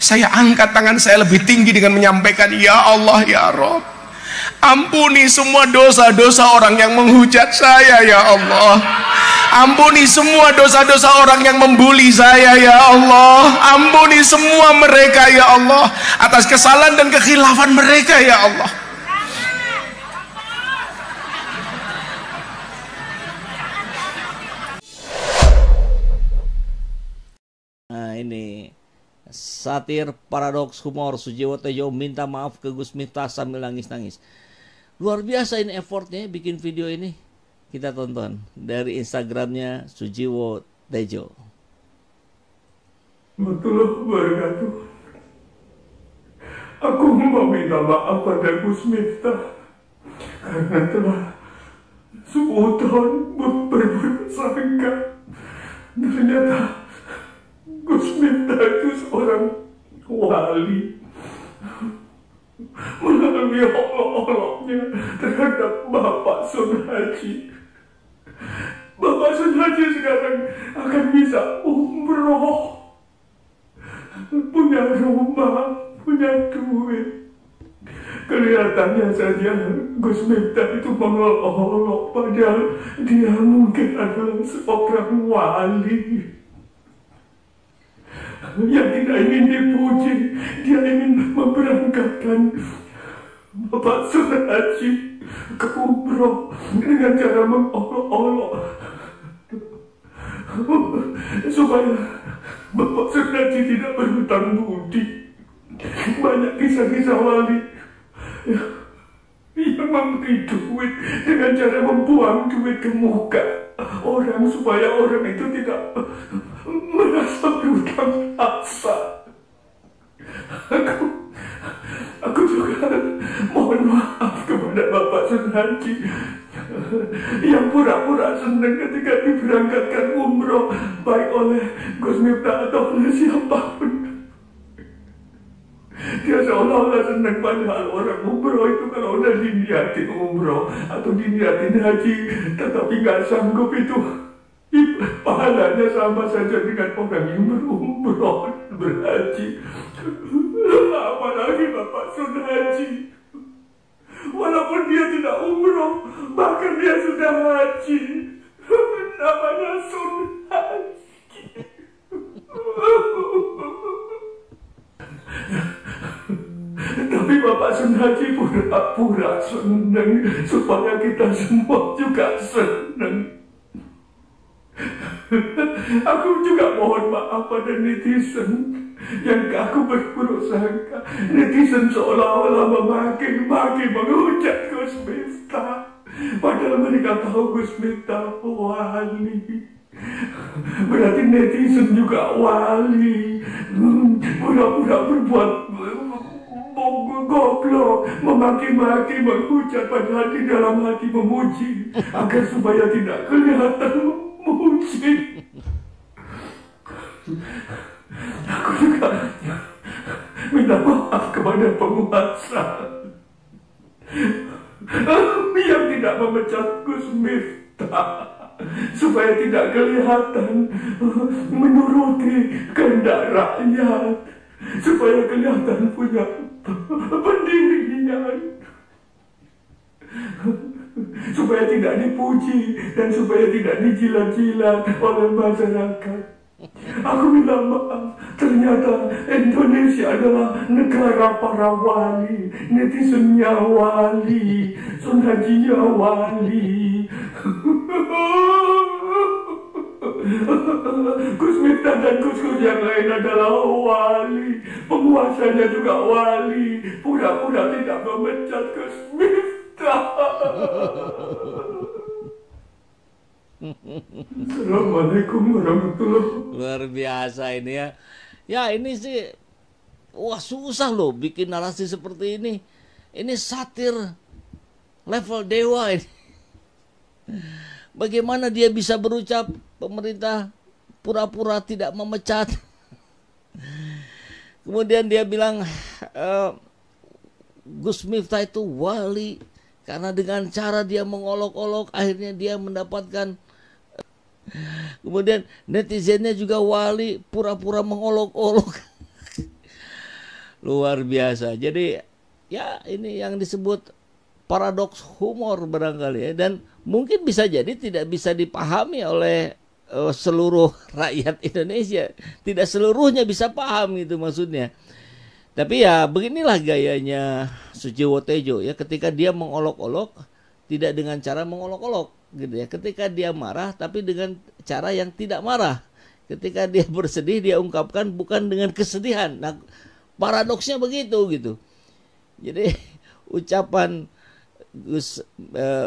Saya angkat tangan saya lebih tinggi dengan menyampaikan, ya Allah, ya Rabb, ampuni semua dosa-dosa orang yang menghujat saya, ya Allah. Ampuni semua dosa-dosa orang yang membuli saya, ya Allah. Ampuni semua mereka, ya Allah, atas kesalahan dan kekhilafan mereka, ya Allah. Nah, ini satir paradoks humor Sujiwo Tejo minta maaf ke Gus Miftah sambil nangis-nangis. Luar biasa ini effortnya bikin video ini. Kita tonton dari Instagramnya Sujiwo Tejo. Warahmatullahi wabarakatuh. Aku meminta maaf pada Gus Miftah karena telah 10 tahun berbuat sangka. Ternyata Gus Miftah itu seorang wali. Melalui olok-oloknya terhadap Bapak Sun Haji. Bapak Sun Haji sekarang akan bisa umroh, punya rumah, punya duit. Kelihatannya saja Gus Miftah itu mengolok-olok, padahal dia mungkin adalah seorang wali yang tidak ingin dipuji. Dia ingin memberangkatkan Bapak Sun Haji ke umroh dengan cara mengolok-olok supaya Bapak Sun Haji tidak berhutang budi. Banyak kisah-kisah wali yang memberi duit dengan cara membuang duit ke muka orang supaya orang itu tidak merasa berhutang asa. Aku juga mohon maaf kepada Bapak Sun Haji yang pura-pura senang ketika diberangkatkan umroh baik oleh Gus Miftah atau oleh siapapun. Dia seolah-olah senang, padahal orang umroh itu kalau udah diniatin umroh atau diniatin haji tetapi nggak sanggup, itu pahalanya sama saja dengan orang yang berumroh, berhaji. Apalagi Bapak Sun Haji, walaupun dia tidak umroh, bahkan dia sudah haji, namanya Sun Haji. Tapi Bapak Sun Haji pura-pura senang supaya kita semua juga senang. Aku juga mohon maaf pada netizen yang aku berburuk sangka. Netizen seolah-olah memaki-maki, menghujat Gus Miftah, padahal mereka tahu Gus Miftah wali. Berarti netizen juga wali. Pura-pura berbuat goblok, memaki-maki, menghujat, padahal di dalam hati memuji agar supaya tidak kelihatan memuji. Aku juga minta maaf kepada penguasa yang tidak memecat Gus Miftah supaya tidak kelihatan menuruti kehendak rakyat, supaya kelihatan punya pendirian, supaya tidak dipuji dan supaya tidak dijilat-jilat oleh masyarakat. Aku minta maaf, ternyata Indonesia adalah negara para wali, netizennya wali, Sun Hajinya wali. Gus Miftah dan Gus-Gus yang lain adalah wali, penguasanya juga wali, pura-pura tidak memecat Gus Miftah. Assalamualaikum warahmatullahi wabarakatuh. Luar biasa ini ya. Ya ini sih, wah susah loh bikin narasi seperti ini. Ini satir level dewa ini. Bagaimana dia bisa berucap pemerintah pura-pura tidak memecat. Kemudian dia bilang Gus Miftah itu wali karena dengan cara dia mengolok-olok akhirnya dia mendapatkan. Kemudian netizennya juga wali, pura-pura mengolok-olok Luar biasa. Jadi ya ini yang disebut paradoks humor barangkali ya, dan mungkin bisa jadi tidak bisa dipahami oleh seluruh rakyat Indonesia. Tidak seluruhnya bisa paham gitu maksudnya. Tapi ya beginilah gayanya Sujiwo Tejo ya, ketika dia mengolok-olok tidak dengan cara mengolok-olok gitu ya. Ketika dia marah tapi dengan cara yang tidak marah. Ketika dia bersedih dia ungkapkan bukan dengan kesedihan. Nah, paradoksnya begitu gitu. Jadi ucapan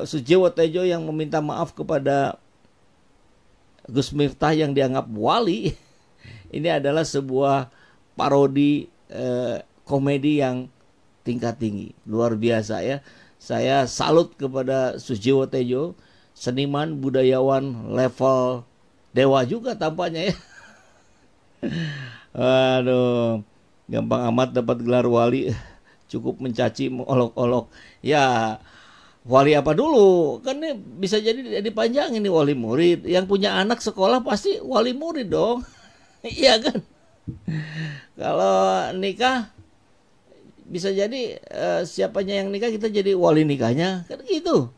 Sujiwo Tejo yang meminta maaf kepada Gus Miftah yang dianggap wali ini adalah sebuah parodi komedi yang tingkat tinggi, luar biasa ya. Saya salut kepada Sujiwo Tejo, seniman budayawan level dewa juga tampaknya ya. Aduh, gampang amat dapat gelar wali, cukup mencaci mengolok-olok. Ya, wali apa dulu? Kan ini bisa jadi dipanjangin nih, wali murid. Yang punya anak sekolah pasti wali murid dong. Iya kan? Kalau nikah bisa jadi siapanya yang nikah kita jadi wali nikahnya, kan gitu.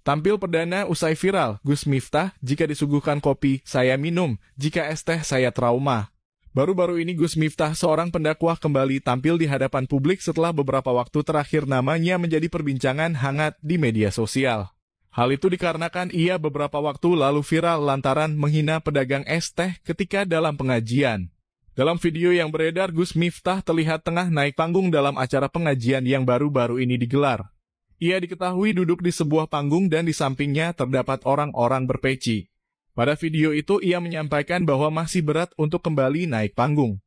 Tampil perdana usai viral, Gus Miftah jika disuguhkan kopi saya minum, jika es teh saya trauma. Baru-baru ini Gus Miftah, seorang pendakwah, kembali tampil di hadapan publik setelah beberapa waktu terakhir namanya menjadi perbincangan hangat di media sosial. Hal itu dikarenakan ia beberapa waktu lalu viral lantaran menghina pedagang es teh ketika dalam pengajian. Dalam video yang beredar, Gus Miftah terlihat tengah naik panggung dalam acara pengajian yang baru-baru ini digelar. Ia diketahui duduk di sebuah panggung dan di sampingnya terdapat orang-orang berpeci. Pada video itu ia menyampaikan bahwa masih berat untuk kembali naik panggung.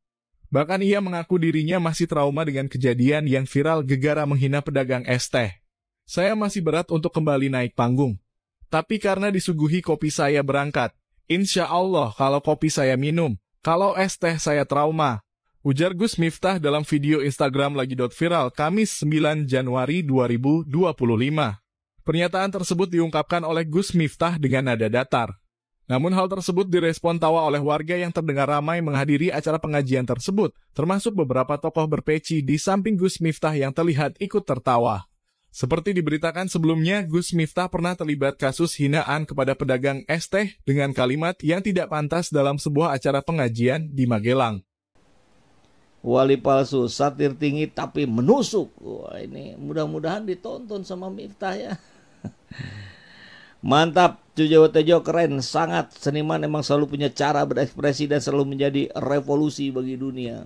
Bahkan ia mengaku dirinya masih trauma dengan kejadian yang viral gegara menghina pedagang es teh. Saya masih berat untuk kembali naik panggung. Tapi karena disuguhi kopi saya berangkat. Insya Allah kalau kopi saya minum. Kalau es teh saya trauma, ujar Gus Miftah dalam video Instagram lagi viral Kamis 9 Januari 2025. Pernyataan tersebut diungkapkan oleh Gus Miftah dengan nada datar. Namun hal tersebut direspon tawa oleh warga yang terdengar ramai menghadiri acara pengajian tersebut, termasuk beberapa tokoh berpeci di samping Gus Miftah yang terlihat ikut tertawa. Seperti diberitakan sebelumnya, Gus Miftah pernah terlibat kasus hinaan kepada pedagang es teh dengan kalimat yang tidak pantas dalam sebuah acara pengajian di Magelang. Wali palsu, satir tinggi tapi menusuk. Wah, ini mudah-mudahan ditonton sama Miftah ya. Mantap, Sujiwo Tejo keren, sangat seniman, emang selalu punya cara berekspresi dan selalu menjadi revolusi bagi dunia.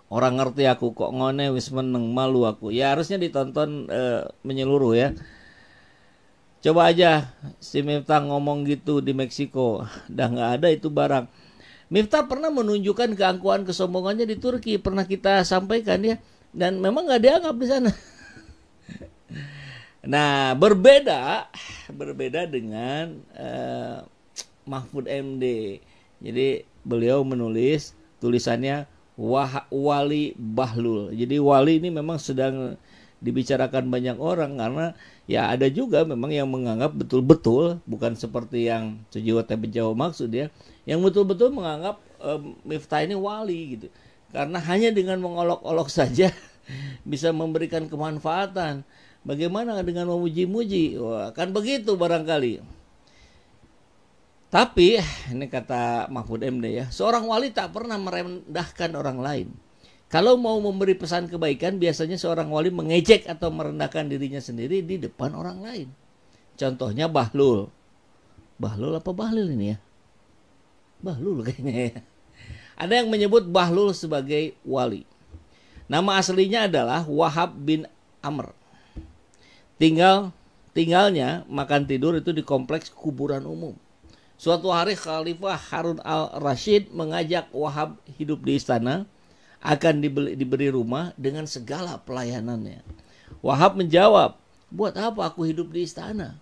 Orang ngerti aku kok ngone wis meneng, malu aku. Ya harusnya ditonton menyeluruh ya. Coba aja si Miftah ngomong gitu di Meksiko, dah nggak ada itu barang. Miftah pernah menunjukkan keangkuhan kesombongannya di Turki, pernah kita sampaikan ya, dan memang nggak dianggap di sana. Nah berbeda dengan Mahfud MD. Jadi beliau menulis tulisannya Wali Bahlul. Jadi wali ini memang sedang dibicarakan banyak orang karena ya ada juga memang yang menganggap betul-betul bukan seperti yang Sujiwo Tejo maksud ya, yang betul-betul menganggap Miftah ini wali gitu. Karena hanya dengan mengolok-olok saja bisa memberikan kemanfaatan. Bagaimana dengan memuji-muji? Wah, kan begitu barangkali. Tapi, ini kata Mahfud MD ya, seorang wali tak pernah merendahkan orang lain. Kalau mau memberi pesan kebaikan, biasanya seorang wali mengejek atau merendahkan dirinya sendiri di depan orang lain. Contohnya Bahlul. Bahlul apa Bahlil ini ya? Bahlul kayaknya ya. Ada yang menyebut Bahlul sebagai wali. Nama aslinya adalah Wahab bin Amr. Tinggalnya makan tidur itu di kompleks kuburan umum. Suatu hari Khalifah Harun al-Rashid mengajak Wahab hidup di istana, akan diberi rumah dengan segala pelayanannya. Wahab menjawab, buat apa aku hidup di istana?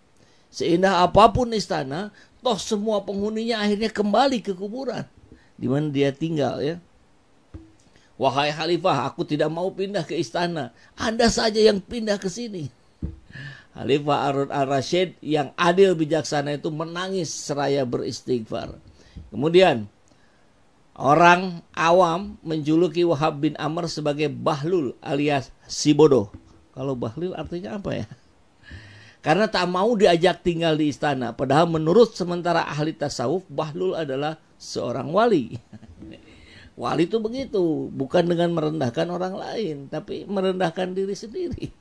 Seindah apapun istana, toh semua penghuninya akhirnya kembali ke kuburan di mana dia tinggal ya. Wahai Khalifah, aku tidak mau pindah ke istana. Anda saja yang pindah ke sini. Khalifah Harun al-Rashid yang adil bijaksana itu menangis seraya beristighfar. Kemudian Orang awam menjuluki Wahab bin Amr sebagai Bahlul alias si bodoh. Kalau Bahlul artinya apa ya? Karena tak mau diajak tinggal di istana. Padahal menurut sementara ahli tasawuf, Bahlul adalah seorang wali. Wali itu begitu, bukan dengan merendahkan orang lain, tapi merendahkan diri sendiri.